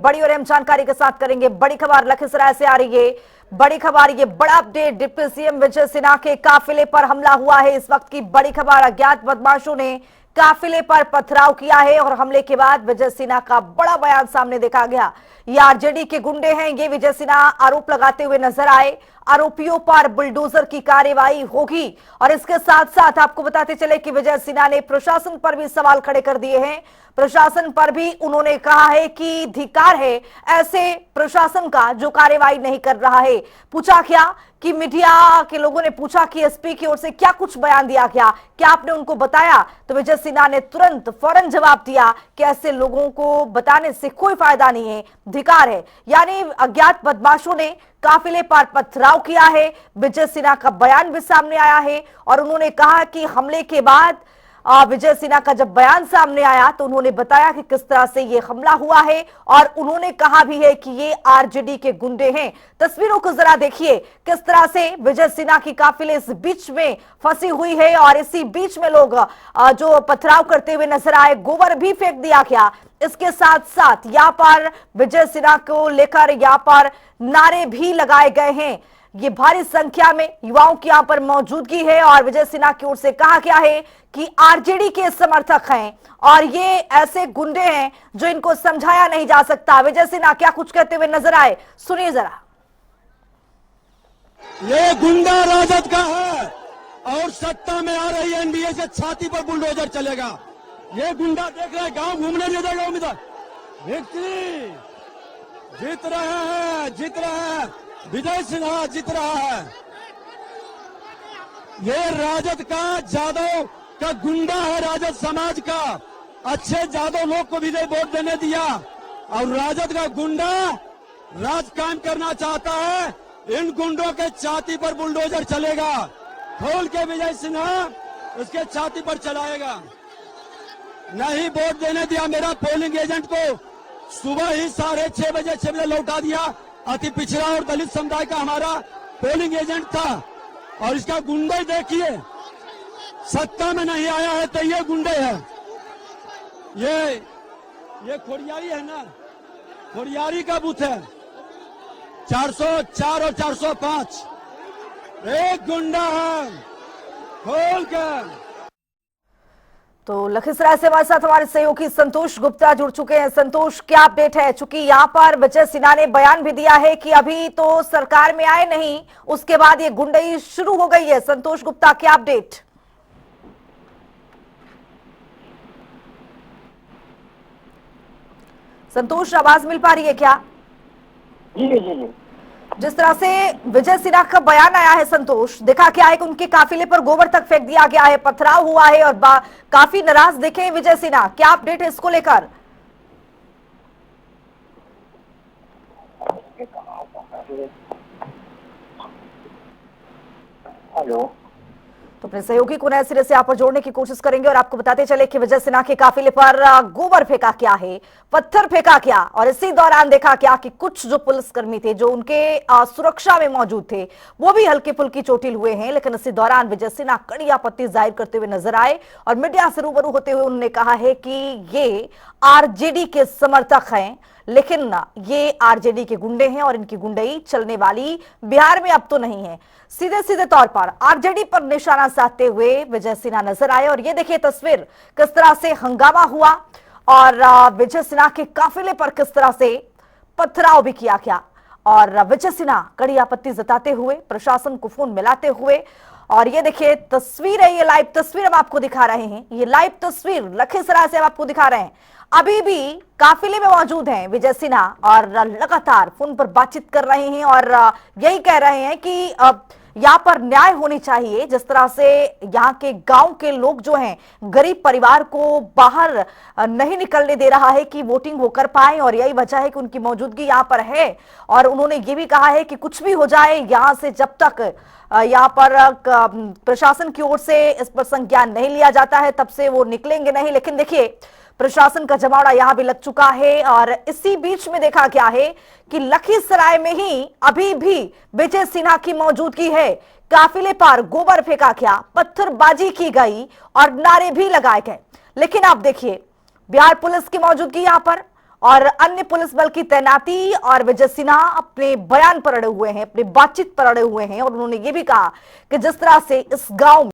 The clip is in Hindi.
बड़ी और अहम जानकारी के साथ करेंगे। बड़ी खबर लखीसराय से आ रही है। बड़ी खबर, ये बड़ा update, deputy CM Vijay Sinha के काफिले पर हमला हुआ है। इस वक्त की बड़ी खबर, अज्ञात बदमाशों ने काफिले पर पथराव किया है और हमले के बाद विजय सिन्हा का बड़ा बयान सामने देखा गया। ये आरजेडी के गुंडे हैं, ये विजय सिन्हा आरोप लगाते हुए नजर आए। आरोपियों पर बुलडोजर की कार्यवाही होगी और इसके साथ साथ आपको बताते चले कि विजय सिन्हा ने प्रशासन पर भी सवाल खड़े कर दिए हैं। प्रशासन पर भी उन्होंने कहा है कि धिक्कार है ऐसे प्रशासन का जो कार्यवाही नहीं कर रहा है। पूछा क्या कि मीडिया के लोगों ने पूछा कि एसपी की ओर से क्या कुछ बयान दिया गया, क्या आपने उनको बताया? तो विजय सिन्हा ने तुरंत फौरन जवाब दिया कि ऐसे लोगों को बताने से कोई फायदा नहीं है, धिक्कार है। यानी अज्ञात बदमाशों ने काफिले पर पथराव किया है। विजय सिन्हा का बयान भी सामने आया है और उन्होंने कहा कि हमले के बाद विजय सिन्हा का जब बयान सामने आया तो उन्होंने बताया कि किस तरह से ये हमला हुआ है और उन्होंने कहा भी है कि ये आरजेडी के गुंडे हैं। तस्वीरों को जरा देखिए किस तरह से विजय सिन्हा की काफिले इस बीच में फंसी हुई है और इसी बीच में लोग जो पथराव करते हुए नजर आए, गोबर भी फेंक दिया गया। इसके साथ साथ यहाँ पर विजय सिन्हा को लेकर यहाँ पर नारे भी लगाए गए हैं। ये भारी संख्या में युवाओं की यहाँ पर मौजूदगी है और विजय सिन्हा की ओर से कहा गया है कि आरजेडी के समर्थक हैं और ये ऐसे गुंडे हैं जो इनको समझाया नहीं जा सकता। विजय सिन्हा क्या कुछ कहते हुए नजर आए, सुनिए जरा। ये गुंडा राजद का है और सत्ता में आ रही एनडीए से छाती पर बुलडोजर चलेगा। ये गुंडा देख रहे हैं, गांव घूमने नहीं देगा उम्मीदवार। विक्ट्री जीत रहे हैं, जीत रहे हैं, विजय सिन्हा जीत रहा है। ये राजद का, जादव का गुंडा है, राजद समाज का। अच्छे जादव लोग को विजय वोट देने दिया और राजद का गुंडा राज कायम करना चाहता है। इन गुंडों के छाती पर बुलडोजर चलेगा। खोल के विजय सिन्हा उसके छाती पर चलाएगा। नहीं वोट देने दिया मेरा पोलिंग एजेंट को। सुबह ही 6:30 बजे 6 बजे लौटा दिया। अति पिछड़ा और दलित समुदाय का हमारा पोलिंग एजेंट था और इसका गुंडा देखिए, सत्ता में नहीं आया है तो ये गुंडे हैं। ये खोड़ियारी है ना, खोड़ियारी का बूथ है 404 और 405। एक गुंडा है, खोल कर। तो लखीसराय से हमारे साथ हमारे सहयोगी संतोष गुप्ता जुड़ चुके हैं। संतोष, क्या अपडेट है? चूंकि यहाँ पर विजय सिन्हा ने बयान भी दिया है कि अभी तो सरकार में आए नहीं, उसके बाद ये गुंडई शुरू हो गई है। संतोष गुप्ता, क्या अपडेट? संतोष, आवाज मिल पा रही है क्या? जी। जिस तरह से विजय सिन्हा का बयान आया है संतोष, देखा क्या है कि उनके काफिले पर गोबर तक फेंक दिया गया है, पथराव हुआ है और काफी नाराज दिखे हैं विजय सिन्हा। क्या अपडेट है इसको लेकर? हेलो, तो अपने सहयोगी को नए सिरे से आप पर जोड़ने की कोशिश करेंगे और आपको बताते चले कि विजय सिन्हा के काफिले पर गोबर फेंका क्या है, पत्थर फेंका क्या और इसी दौरान देखा क्या कि कुछ जो पुलिसकर्मी थे जो उनके सुरक्षा में मौजूद थे वो भी हल्के फुल्की चोटिल हुए हैं। लेकिन इसी दौरान विजय सिन्हा कड़ी आपत्ति जाहिर करते हुए नजर आए और मीडिया से रूबरू होते हुए उन्होंने कहा है कि ये आरजेडी के समर्थक हैं, लेकिन ये आरजेडी के गुंडे हैं और इनकी गुंडई चलने वाली बिहार में अब तो नहीं है। सीधे सीधे तौर पर आरजेडी पर निशाना साधते हुए विजय सिन्हा नजर आए और ये देखिए तस्वीर, किस तरह से हंगामा हुआ और विजय सिन्हा के काफिले पर किस तरह से पथराव भी किया गया और विजय सिन्हा कड़ी आपत्ति जताते हुए प्रशासन को फोन मिलाते हुए। और ये देखिए तस्वीर है, ये लाइव तस्वीर हम आपको दिखा रहे हैं। ये लाइव तस्वीर लखीसराय से हम आपको दिखा रहे हैं। अभी भी काफिले में मौजूद हैं विजय सिन्हा और लगातार फोन पर बातचीत कर रहे हैं और यही कह रहे हैं कि यहाँ पर न्याय होनी चाहिए। जिस तरह से यहाँ के गांव के लोग जो हैं, गरीब परिवार को बाहर नहीं निकलने दे रहा है कि वोटिंग वो कर पाए और यही वजह है कि उनकी मौजूदगी यहाँ पर है। और उन्होंने ये भी कहा है कि कुछ भी हो जाए यहाँ से, जब तक यहाँ पर प्रशासन की ओर से इस पर संज्ञान नहीं लिया जाता है तब से वो निकलेंगे नहीं। लेकिन देखिए प्रशासन का जमावड़ा यहां भी लग चुका है और इसी बीच में देखा गया है कि लखीसराय में ही अभी भी विजय सिन्हा की मौजूदगी है। काफिले पर गोबर फेंका गया, पत्थरबाजी की गई और नारे भी लगाए गए। लेकिन आप देखिए बिहार पुलिस की मौजूदगी यहां पर और अन्य पुलिस बल की तैनाती। और विजय सिन्हा अपने बयान पर अड़े हुए हैं, अपनी बातचीत पर अड़े हुए हैं और उन्होंने ये भी कहा कि जिस तरह से इस गांव